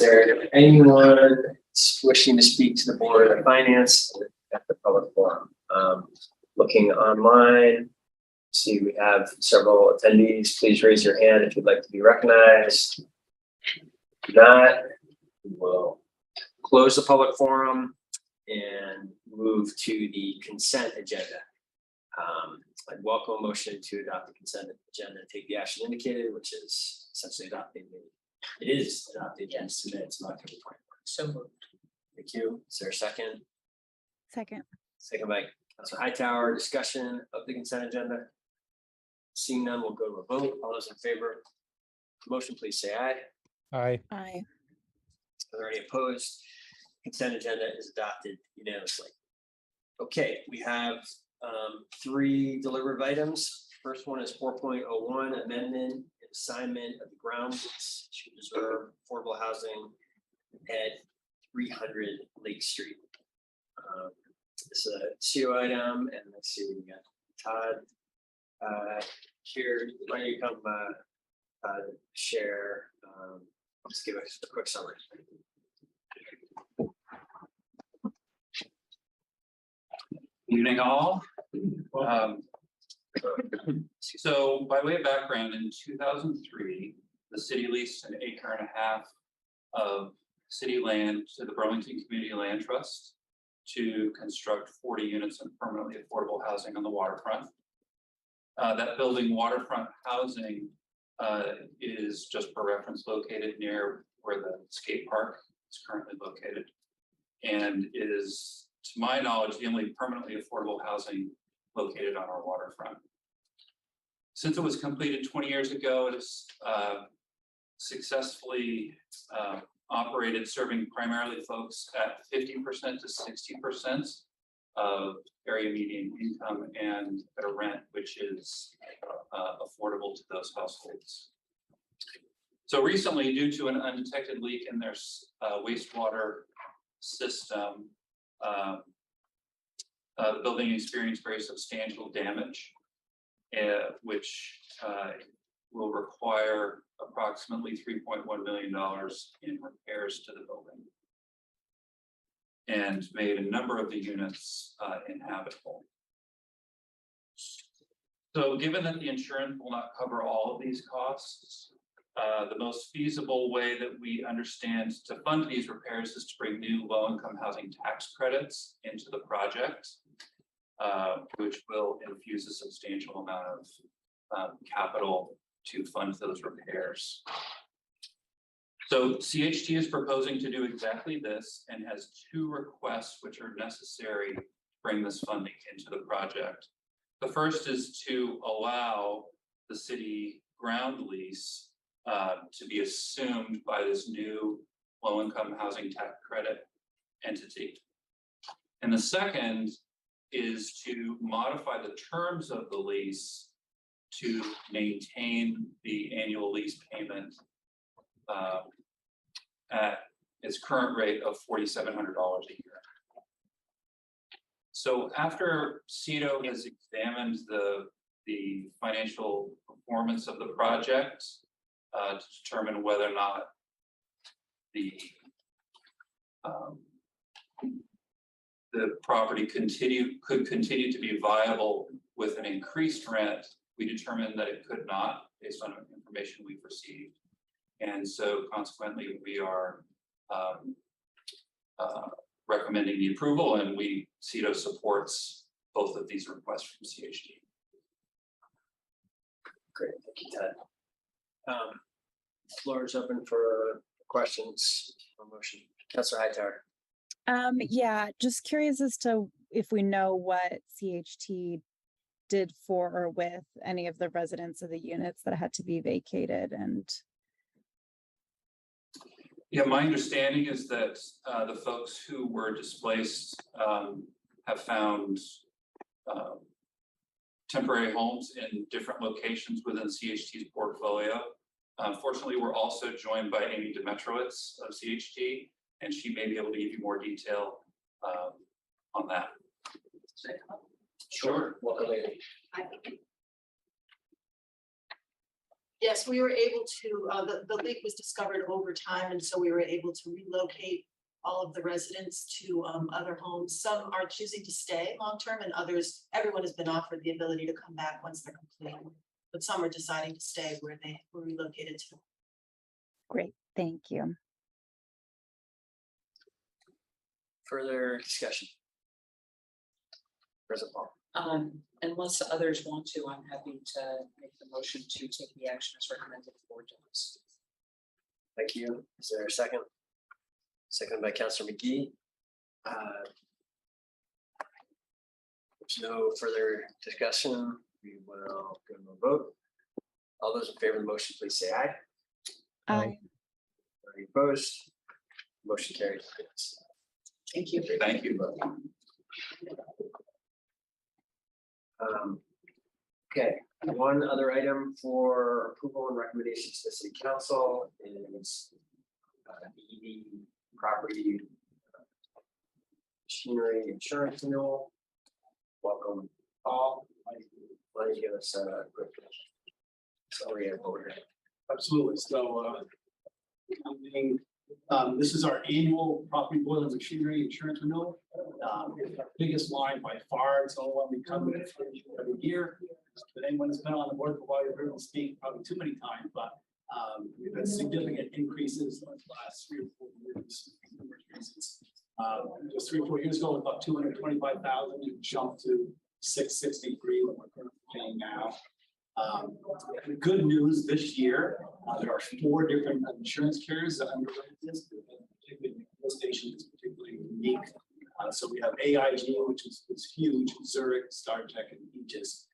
there anyone wishing to speak to the Board of Finance at the public forum? Looking online, see we have several attendees. Please raise your hand if you'd like to be recognized. If not, we will close the public forum and move to the consent agenda. I'd welcome a motion to adopt the consent agenda and take the action indicated, which is essentially adopting the, it is adopting the minutes of October 24th. So moved. Thank you. Is there a second? Second. Second by Councilor Hightower. Discussion of the consent agenda. Seeing none, we'll go to a vote. All those in favor, motion, please say aye. Aye. Aye. Are there any opposed? Consent agenda is adopted unanimously. Okay, we have three deliberative items. First one is 4.01, amendment and assignment of the ground lease to reserve affordable housing at 300 Lake Street. This is a CO item, and let's see, we got Todd here. Why don't you come share? Let's give us a quick summary. Evening all. So by way of background, in 2003, the city leased an 1.5 acres of city land to the Burlington Community Land Trust to construct 40 units of permanently affordable housing on the waterfront. That building, waterfront housing, is, just for reference, located near where the skate park is currently located, and is, to my knowledge, the only permanently affordable housing located on our waterfront. Since it was completed 20 years ago, it has successfully operated, serving primarily folks at 50% to 60% of area median income and at a rent which is affordable to those households. So recently, due to an undetected leak in their wastewater system, the building experienced very substantial damage, which will require approximately $3.1 million in repairs to the building, and made a number of the units inhabitable. So given that the insurance will not cover all of these costs, the most feasible way that we understand to fund these repairs is to bring new low-income housing tax credits into the project, which will infuse a substantial amount of capital to fund those repairs. So CHT is proposing to do exactly this and has two requests which are necessary to bring this funding into the project. The first is to allow the city ground lease to be assumed by this new low-income housing tax credit entity. And the second is to modify the terms of the lease to maintain the annual lease payment at its current rate of $4,700 a year. So after CEDO has examined the financial performance of the project to determine whether or not the property could continue to be viable with an increased rent, we determined that it could not, based on information we've received. And so consequently, we are recommending the approval, and CEDO supports both of these requests from CHT. Great, thank you, Ted. Floor is open for questions or motion. Councilor Hightower. Yeah, just curious as to if we know what CHT did for or with any of the residents of the units that had to be vacated. And yeah, my understanding is that the folks who were displaced have found temporary homes in different locations within CHT's portfolio. Fortunately, we're also joined by Amy Demetrowitz of CHT, and she may be able to give you more detail on that. Sure. Welcome, lady. Yes, we were able to, the leak was discovered over time, and so we were able to relocate all of the residents to other homes. Some are choosing to stay long-term and others, everyone has been offered the ability to come back once they're complete. But some are deciding to stay where they were relocated to. Great, thank you. Further discussion? President Paul. Unless others want to, I'm happy to make the motion to take the action as recommended for dogs. Thank you. Is there a second? Second by Councilor McGee. There's no further discussion. We will go to a vote. All those in favor of the motion, please say aye. Aye. Any opposed? Motion carries. Thank you. Thank you. Okay, one other item for approval and recommendations to the city council is the EV property machinery insurance renewal. Welcome, Paul. Why don't you give us a quick summary of what we're doing? Absolutely. So, this is our annual property boiler machinery insurance renewal. It's our biggest line by far. It's the only one we come in every year. But anyone that's been on the board for a while, you've heard me speak probably too many times, but we've had significant increases in the last 3 or 4 years. Just 3 or 4 years ago, about 225,000, it jumped to 663, what we're currently paying now. The good news this year, there are 4 different insurance carriers that underwrite this. Particularly, the station is particularly unique. So we have AIG, which is huge, Zurich, StarTech, and Aegis.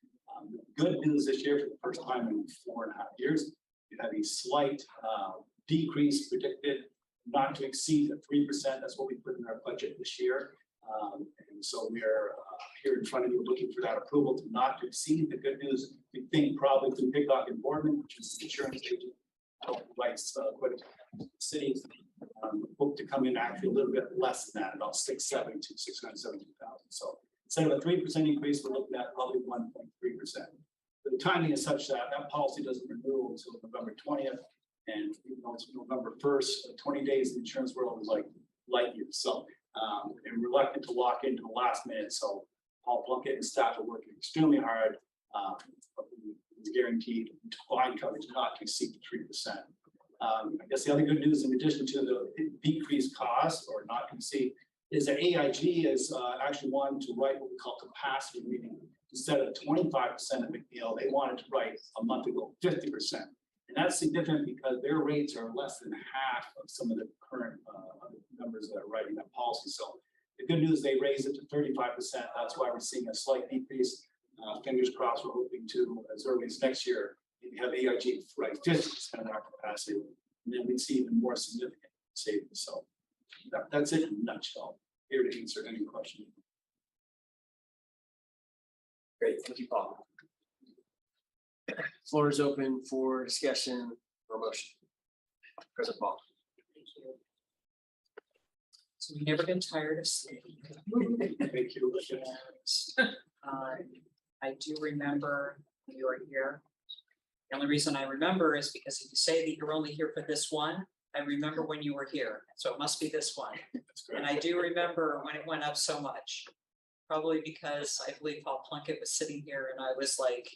The good news this year, for the first time in 4.5 years, we have a slight decrease predicted, not to exceed 3%. That's what we put in our budget this year. And so we are here in front of you looking for that approval to not to exceed. The good news, we think probably through Piglock and Boardman, which is the insurance agent, writes quite a cities, hope to come in actually a little bit less than that, about 670 to 672,000. So instead of a 3% increase, we're looking at probably 1.3%. The timing is such that that policy doesn't renew until November 20th, and even though it's November 1st, 20 days in the insurance world is like light years. So and reluctant to lock into the last minute. So Paul Plunkett and staff are working extremely hard. It's guaranteed to find coverage not to exceed 3%. I guess the other good news, in addition to the decreased cost or not to exceed, is that AIG is actually wanting to write what we call capacity, meaning instead of 25% of McNeil, they wanted to write a month ago 50%. And that's significant because their rates are less than half of some of the current numbers that are writing that policy. So the good news, they raised it to 35%. That's why we're seeing a slight decrease. Fingers crossed, we're hoping to, as early as next year, maybe have AIG write 50% of our capacity, and then we'd see even more significant savings. So that's it in a nutshell. Here to answer any question. Great, thank you, Paul. Floor is open for discussion or motion. President Paul. Thank you. So we never get tired of saying. Thank you. I do remember you were here. The only reason I remember is because if you say that you're only here for this one, I remember when you were here. So it must be this one. And I do remember when it went up so much, probably because I believe Paul Plunkett was sitting here and I was like,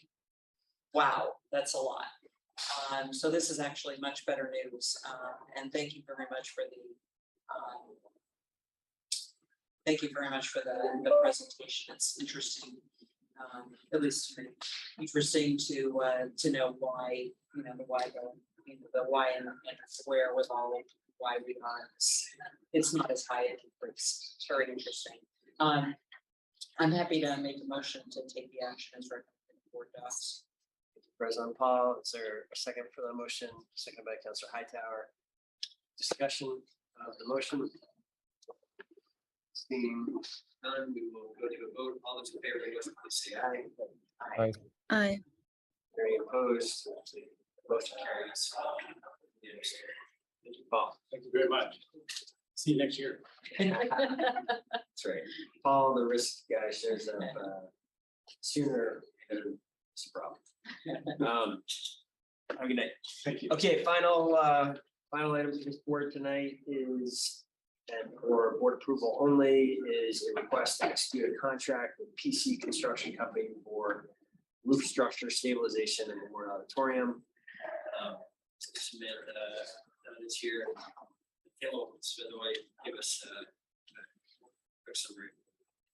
wow, that's a lot. So this is actually much better news. And thank you very much for the presentation. It's interesting, at least to me, interesting to know why, the why the why and where with all of why we are. It's not as high an increase. It's very interesting. I'm happy to make a motion to take the action as recommended for docs. President Paul, is there a second for the motion? Second by Councilor Hightower. Discussion of the motion. Seeing none, we will go to a vote. All those in favor, please say aye. Aye. Aye. Any opposed? Motion carries. Thank you, Paul. Thank you very much. See you next year. That's right. Paul, the risk guy, shows up sooner than it's a problem. Have a good night. Thank you. Okay, final item for this board tonight is, and for board approval only, is a request to execute a contract with PC Construction Company for roof structure stabilization in the Renewal Auditorium. Submit this year. Hello, so do I give us a quick summary?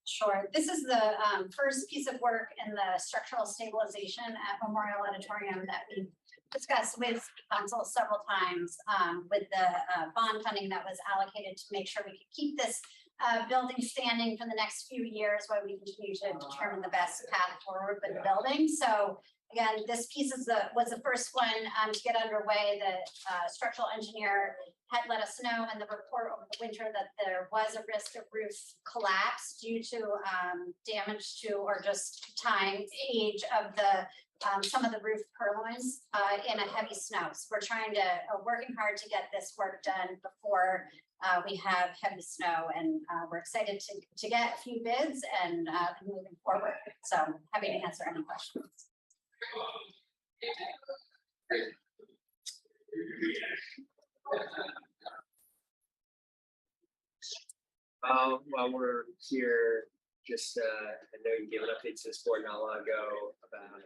Sure. This is the first piece of work in the structural stabilization at Memorial Auditorium that we've discussed with council several times with the bond funding that was allocated to make sure we could keep this building standing for the next few years while we continue to determine the best path forward with the building. So again, this piece was the first one to get underway. The structural engineer had let us know in the report over the winter that there was a risk of roof collapse due to damage to or just time, age of the some of the roof purlins in a heavy snow. So we're working hard to get this work done before we have heavy snow, and we're excited to get a few bids and moving forward. So happy to answer any questions. While we're here, just I know you gave an update to this board not long ago about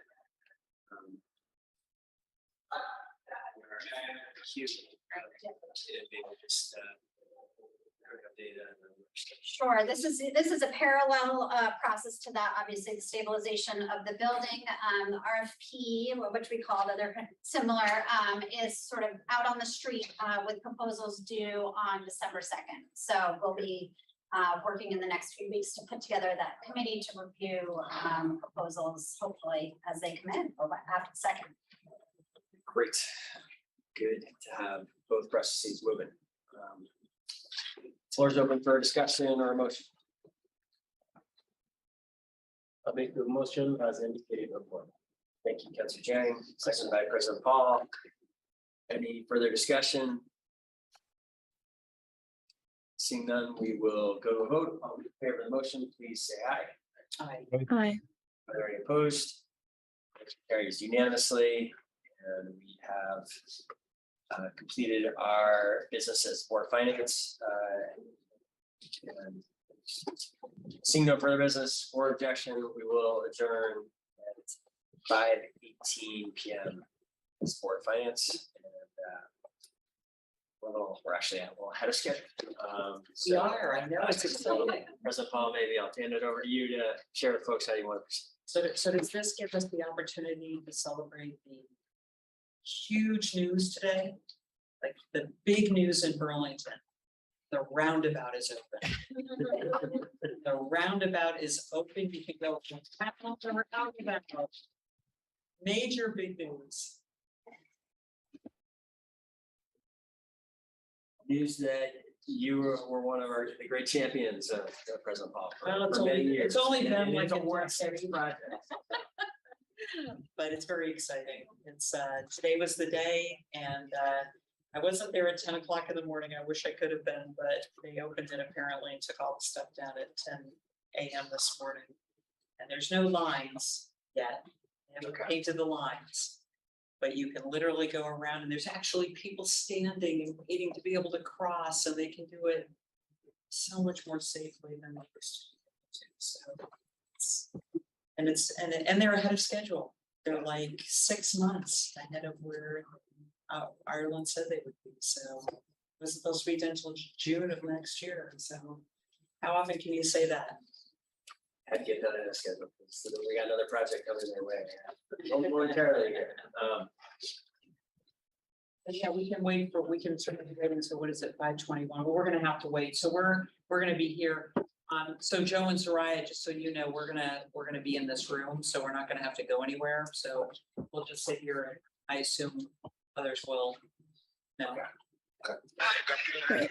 Sure. This is a parallel process to that. Obviously, the stabilization of the building, RFP, which we call it, they're similar, is sort of out on the street with proposals due on December 2nd. So we'll be working in the next few weeks to put together that committee to review proposals, hopefully as they come in or after the 2nd. Great. Good to have both processes moving. Floor is open for discussion or a motion. I'll make the motion as indicated before. Thank you, Councilor Jang, seconded by President Paul. Any further discussion? Seeing none, we will go to a vote. All in favor of the motion, please say aye. Aye. Are there any opposed? Motion carries unanimously, and we have completed our business as board finance. And seeing no further business or objection, we will adjourn at 5:18 p.m. as board finance. And we're actually a little ahead of schedule. We are, I know, it's exciting. President Paul, maybe I'll hand it over to you to share with folks how you want to proceed. So does this give us the opportunity to celebrate the huge news today? Like the big news in Burlington, the roundabout is open. The roundabout is open. You can go from Capitol to roundabout. Major big news. News that you were one of the great champions of President Paul. Well, it's only been like a work session project. But it's very exciting. It's today was the day, and I wasn't there at 10 o'clock in the morning. I wish I could have been, but they opened it apparently and took all the stuff down at 10 a.m. this morning. And there's no lines yet. They haven't painted the lines, but you can literally go around, and there's actually people standing and waiting to be able to cross, and they can do it so much more safely than they used to. So and they're ahead of schedule. They're like 6 months ahead of where Ireland said they would be. So it was supposed to be done until June of next year. So how often can you say that? Had to get done in a schedule. So then we got another project coming their way. Momentarily here. But yeah, we can sort of wait until, what is it, 5:21, but we're gonna have to wait. So we're gonna be here. So Joe and Soraya, just so you know, we're gonna be in this room, so we're not gonna have to go anywhere. So we'll just sit here, and I assume others will. No. Okay.